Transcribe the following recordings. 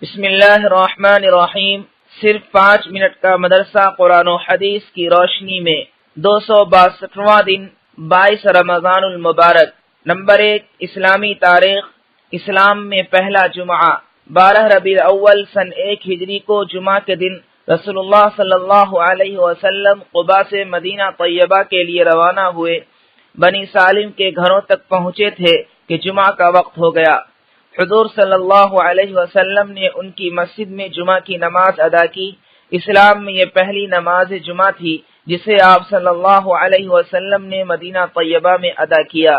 بسم اللہ الرحمن الرحیم۔ صرف 5 منٹ کا مدرسہ قرآن و حدیث کی روشنی میں 262واں دن 22 رمضان المبارک۔ نمبر 1، اسلامی تاریخ۔ اسلام میں پہلا جمعہ 12 ربیع الاول سن 1 ہجری کو جمعہ کے دن رسول اللہ صلی اللہ علیہ وسلم قباء سے مدینہ طیبہ کے لیے روانہ ہوئے۔ بنی سالم کے گھروں تک پہنچے تھے کہ جمعہ کا وقت ہو گیا۔ حضور صلی اللہ علیہ وسلم نے ان کی مسجد میں جمعہ کی نماز ادا کی۔ اسلام میں یہ پہلی نماز جمعہ تھی جسے آپ صلی اللہ علیہ وسلم نے مدینہ طیبہ میں ادا کیا۔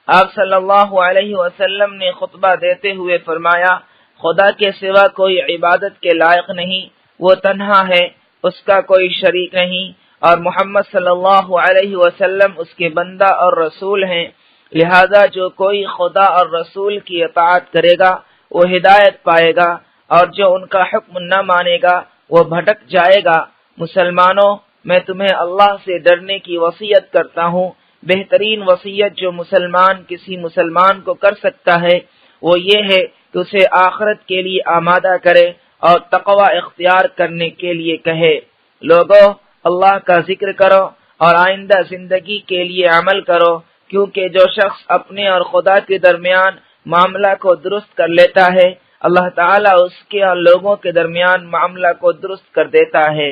آپ صلی اللہ علیہ وسلم نے خطبہ دیتے ہوئے فرمایا، خدا کے سوا کوئی عبادت کے لائق نہیں، وہ تنہا ہے، اس کا کوئی شریک نہیں، اور محمد صلی اللہ علیہ وسلم اس کے بندہ اور رسول ہیں، لہذا جو کوئی خدا اور رسول کی اطاعت کرے گا وہ ہدایت پائے گا، اور جو ان کا حکم نہ مانے گا وہ بھٹک جائے گا۔ مسلمانوں، میں تمہیں اللہ سے ڈرنے کی وصیت کرتا ہوں۔ بہترین وصیت جو مسلمان کسی مسلمان کو کر سکتا ہے وہ یہ ہے کہ اسے آخرت کے لیے آمادہ کرے اور تقوی اختیار کرنے کے لیے کہے۔ لوگو، اللہ کا ذکر کرو اور آئندہ زندگی کے لیے عمل کرو، کیونکہ جو شخص اپنے اور خدا کے درمیان معاملہ کو درست کر لیتا ہے، اللہ تعالیٰ اس کے اور لوگوں کے درمیان معاملہ کو درست کر دیتا ہے۔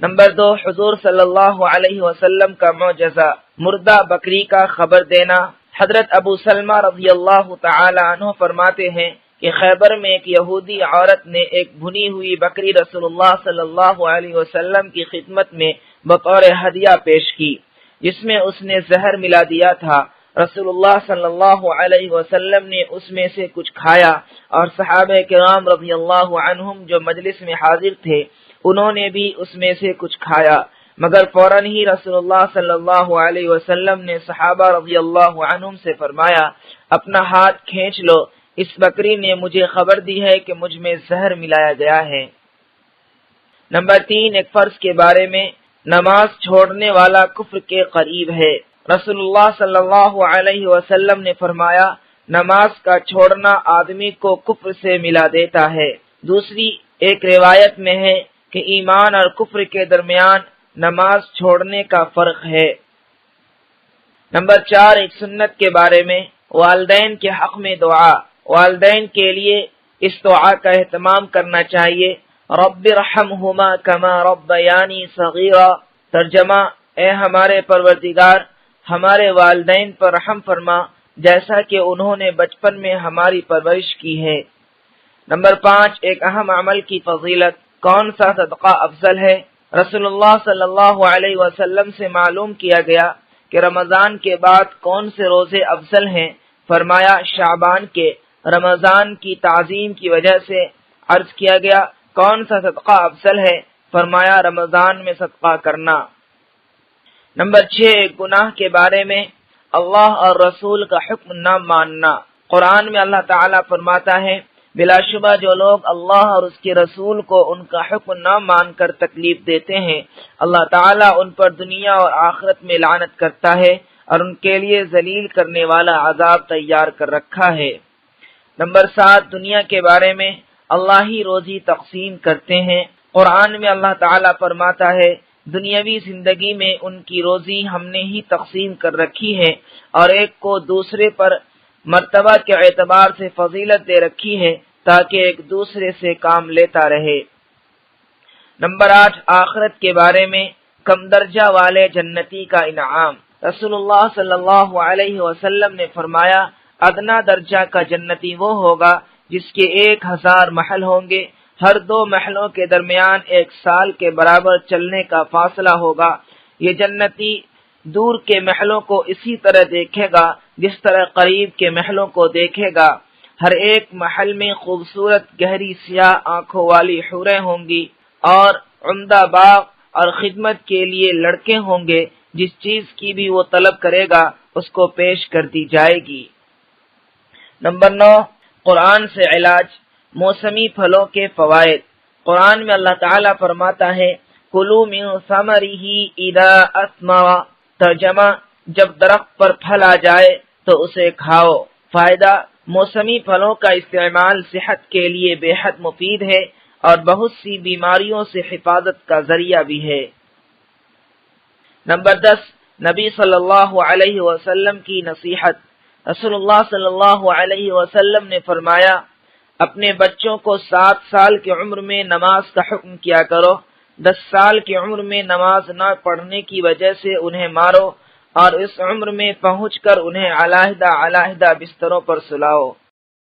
نمبر 2، حضور صلی اللہ علیہ وسلم کا معجزہ، مردہ بکری کا خبر دینا۔ حضرت ابو سلمہ رضی اللہ تعالی عنہ فرماتے ہیں کہ خیبر میں ایک یہودی عورت نے ایک بھنی ہوئی بکری رسول اللہ صلی اللہ علیہ وسلم کی خدمت میں بطور ہدیہ پیش کی، جس میں اس نے زہر ملا دیا تھا۔ رسول اللہ صلی اللہ علیہ وسلم نے اس میں سے کچھ کھایا، اور صحابہ کرام رضی اللہ عنہم جو مجلس میں حاضر تھے انہوں نے بھی اس میں سے کچھ کھایا، مگر فوراً ہی رسول اللہ صلی اللہ علیہ وسلم نے صحابہ رضی اللہ عنہم سے فرمایا، اپنا ہاتھ کھینچ لو، اس بکری نے مجھے خبر دی ہے کہ مجھ میں زہر ملایا گیا ہے۔ نمبر 3، ایک فرض کے بارے میں، نماز چھوڑنے والا کفر کے قریب ہے۔ رسول اللہ صلی اللہ علیہ وسلم نے فرمایا، نماز کا چھوڑنا آدمی کو کفر سے ملا دیتا ہے۔ دوسری ایک روایت میں ہے کہ ایمان اور کفر کے درمیان نماز چھوڑنے کا فرق ہے۔ نمبر 4، ایک سنت کے بارے میں، والدین کے حق میں دعا۔ والدین کے لیے اس دعا کا اہتمام کرنا چاہیے، رب ارحمہما کما ربیانی صغیرا۔ ترجمہ، اے ہمارے پروردگار، ہمارے والدین پر رحم فرما جیسا کہ انہوں نے بچپن میں ہماری پرورش کی ہے۔ نمبر 5، ایک اہم عمل کی فضیلت، کون سا صدقہ افضل ہے؟ رسول اللہ صلی اللہ علیہ وسلم سے معلوم کیا گیا کہ رمضان کے بعد کون سے روزے افضل ہیں؟ فرمایا شعبان کے۔ رمضان کی تعظیم کی وجہ سے عرض کیا گیا کون سا صدقہ افضل ہے؟ فرمایا رمضان میں صدقہ کرنا۔ نمبر 6، گناہ کے بارے میں، اللہ اور رسول کا حکم نہ ماننا۔ قرآن میں اللہ تعالیٰ فرماتا ہے، بلا شبہ جو لوگ اللہ اور اس کے رسول کو ان کا حکم نہ مان کر تکلیف دیتے ہیں، اللہ تعالیٰ ان پر دنیا اور آخرت میں لعنت کرتا ہے اور ان کے لیے ذلیل کرنے والا عذاب تیار کر رکھا ہے۔ نمبر 7، دنیا کے بارے میں، اللہ ہی روزی تقسیم کرتے ہیں۔ قرآن میں اللہ تعالیٰ فرماتا ہے، دنیاوی زندگی میں ان کی روزی ہم نے ہی تقسیم کر رکھی ہے، اور ایک کو دوسرے پر مرتبہ کے اعتبار سے فضیلت دے رکھی ہے تاکہ ایک دوسرے سے کام لیتا رہے۔ نمبر 8، آخرت کے بارے میں، کم درجہ والے جنتی کا انعام۔ رسول اللہ صلی اللہ علیہ وسلم نے فرمایا، ادنا درجہ کا جنتی وہ ہوگا جس کے 1000 محل ہوں گے، ہر 2 محلوں کے درمیان 1 سال کے برابر چلنے کا فاصلہ ہوگا۔ یہ جنتی دور کے محلوں کو اسی طرح دیکھے گا جس طرح قریب کے محلوں کو دیکھے گا۔ ہر ایک محل میں خوبصورت گہری سیاہ آنکھوں والی حوریں ہوں گی، اور عمدہ باغ اور خدمت کے لیے لڑکے ہوں گے، جس چیز کی بھی وہ طلب کرے گا اس کو پیش کر دی جائے گی۔ نمبر 9، قرآن سے علاج، موسمی پھلوں کے فوائد۔ قرآن میں اللہ تعالیٰ فرماتا ہے، کُلُوا مِن ثَمَرِهِ إِذَا أَثْمَرَ۔ ترجمہ، جب درخت پر پھل آ جائے تو اسے کھاؤ۔ فائدہ، موسمی پھلوں کا استعمال صحت کے لیے بے حد مفید ہے اور بہت سی بیماریوں سے حفاظت کا ذریعہ بھی ہے۔ نمبر 10، نبی صلی اللہ علیہ وسلم کی نصیحت۔ رسول اللہ صلی اللہ علیہ وسلم نے فرمایا، اپنے بچوں کو 7 سال کی عمر میں نماز کا حکم کیا کرو، 10 سال کی عمر میں نماز نہ پڑھنے کی وجہ سے انہیں مارو، اور اس عمر میں پہنچ کر انہیں علیحدہ علیحدہ بستروں پر سلاؤ۔